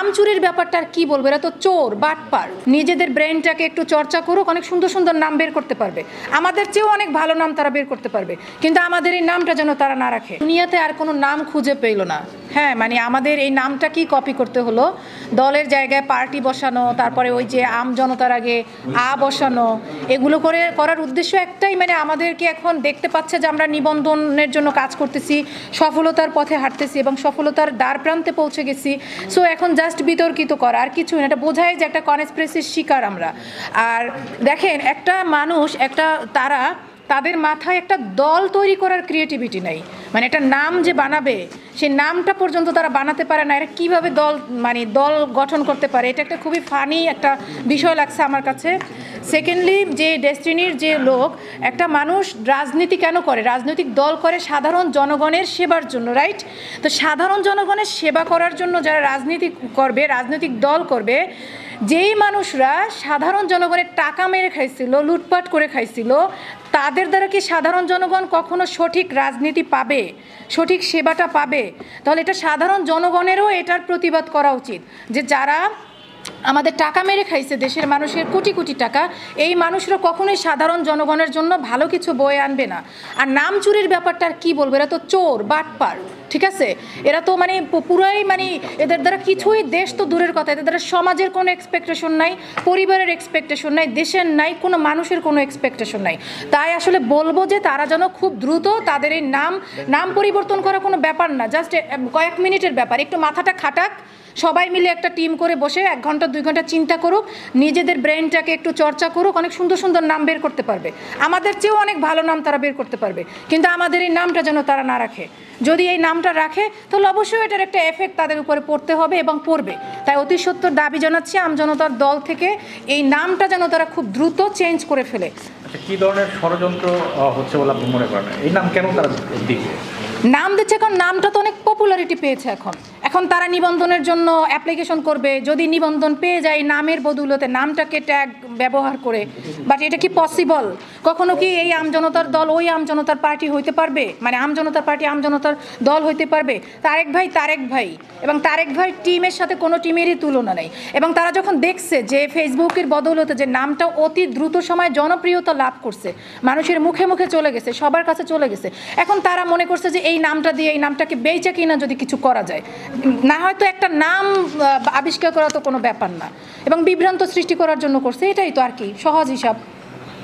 নাম চুরির ব্যাপারটা আর কি বলবো, এরা তো চোর বাটপার। নিজেদের ব্রেনটাকে একটু চর্চা করুক, অনেক সুন্দর সুন্দর নাম বের করতে পারবে, আমাদের চেয়েও অনেক ভালো নাম তারা বের করতে পারবে, কিন্তু আমাদের এই নামটা যেন তারা না রাখে। দুনিয়াতে আর কোনো নাম খুঁজে পেল না। হ্যাঁ, মানে আমাদের এই নামটা কি কপি করতে হলো, দলের জায়গায় পার্টি বসানো, তারপরে ওই যে আম জনতার আগে বসানো, এগুলো করার উদ্দেশ্য একটাই, মানে আমাদেরকে এখন দেখতে পাচ্ছে যে আমরা নিবন্ধনের জন্য কাজ করতেছি, সফলতার পথে হাঁটতেছি এবং সফলতার দ্বার প্রান্তে পৌঁছে গেছি। সো এখন জাস্ট বিতর্কিত করা, আর কিছু না। এটা বোঝায় যে একটা কনস্পিরেসির শিকার আমরা। আর দেখেন, একটা মানুষ তাদের মাথায় একটা দল তৈরি করার ক্রিয়েটিভিটি নাই। মানে একটা নাম যে বানাবে, সেই নামটা পর্যন্ত তারা বানাতে পারে না। এরা কীভাবে দল গঠন করতে পারে, এটা একটা খুবই ফানি একটা বিষয় লাগছে আমার কাছে। সেকেন্ডলি, যে ডেস্টিনির যে লোক, একটা মানুষ রাজনীতি কেন করে, রাজনৈতিক দল করে সাধারণ জনগণের সেবার জন্য, রাইট? তো সাধারণ জনগণের সেবা করার জন্য যারা রাজনীতি করবে, রাজনৈতিক দল করবে, যেই মানুষরা সাধারণ জনগণের টাকা মেরে খাইছিল, লুটপাট করে খাইছিল, তাদের দ্বারা কি সাধারণ জনগণ কখনো সঠিক রাজনীতি পাবে, সঠিক সেবাটা পাবে? তাহলে এটা সাধারণ জনগণেরও এটার প্রতিবাদ করা উচিত, যে যারা আমাদের টাকা মেরে খাইছে, দেশের মানুষের কোটি কোটি টাকা, এই মানুষরা কখনোই সাধারণ জনগণের জন্য ভালো কিছু বয়ে আনবে না। আর নাম চুরির ব্যাপারটা আর কী বলবো, এরা তো চোর বাটপার, ঠিক আছে? এরা তো পুরাই এদের দ্বারা কিছুই, দেশ তো দূরের কথা, এদের দ্বারা সমাজের কোনো এক্সপেকটেশন নাই, পরিবারের এক্সপেকটেশন নাই, দেশের নাই, কোনো মানুষের কোনো এক্সপেকটেশন নাই। তাই আসলে বলবো যে তারা যেন খুব দ্রুত তাদের এই নাম পরিবর্তন করা কোনো ব্যাপার না, জাস্ট কয়েক মিনিটের ব্যাপার। একটু মাথাটা খাটাক, সবাই মিলে একটা টিম করে বসে 1 ঘন্টা 2 ঘন্টা চিন্তা করুক, নিজেদের ব্রেনটাকে একটু চর্চা করুক, অনেক সুন্দর সুন্দর নাম বের করতে পারবে, আমাদের চেয়েও অনেক ভালো নাম তারা বের করতে পারবে, কিন্তু আমাদের এই নামটা যেন তারা না রাখে। যদি এই নামটা রাখে, তাহলে অবশ্যই এটার একটা এফেক্ট তাদের উপরে পড়তে হবে এবং পড়বে। তাই অতি সত্বর দাবি জানাচ্ছি আমজনতার দল থেকে, এই নামটা যেন তারা খুব দ্রুত চেঞ্জ করে ফেলে। কি ধরনের ষড়যন্ত্র হচ্ছে বলে আপনি মনে করেন? এই নাম কেন তারা দিবে? নাম দিচ্ছে কারণ নামটা তো অনেক পপুলারিটি পেয়েছে। এখন তারা নিবন্ধনের জন্য অ্যাপ্লিকেশন করবে, যদি নিবন্ধন পেয়ে যায় নামের বদৌলতে, নামটাকে ট্যাগ ব্যবহার করে, বাট এটা কি পসিবল? কখনো কি এই আমজনতার দল ওই আমজনতার পার্টি হইতে পারবে? মানে আমজনতার পার্টি আমজনতার দল হইতে পারবে? তারেক ভাই এবং তারেক ভাই টিমের সাথে কোনো টিমেরই তুলনা নেই। এবং তারা যখন দেখছে যে ফেসবুকের বদৌলতে যে নামটা অতি দ্রুত সময় জনপ্রিয়তা লাভ করছে, মানুষের মুখে মুখে চলে গেছে, সবার কাছে চলে গেছে, এখন তারা মনে করছে যে এই নামটা দিয়ে, এই নামটাকে বেচা কিনা যদি কিছু করা যায়, না হয়তো একটা নাম আবিষ্কার করা তো কোনো ব্যাপার না, এবং বিভ্রান্ত সৃষ্টি করার জন্য করছে, এটাই তো আর কি, সহজ হিসাব।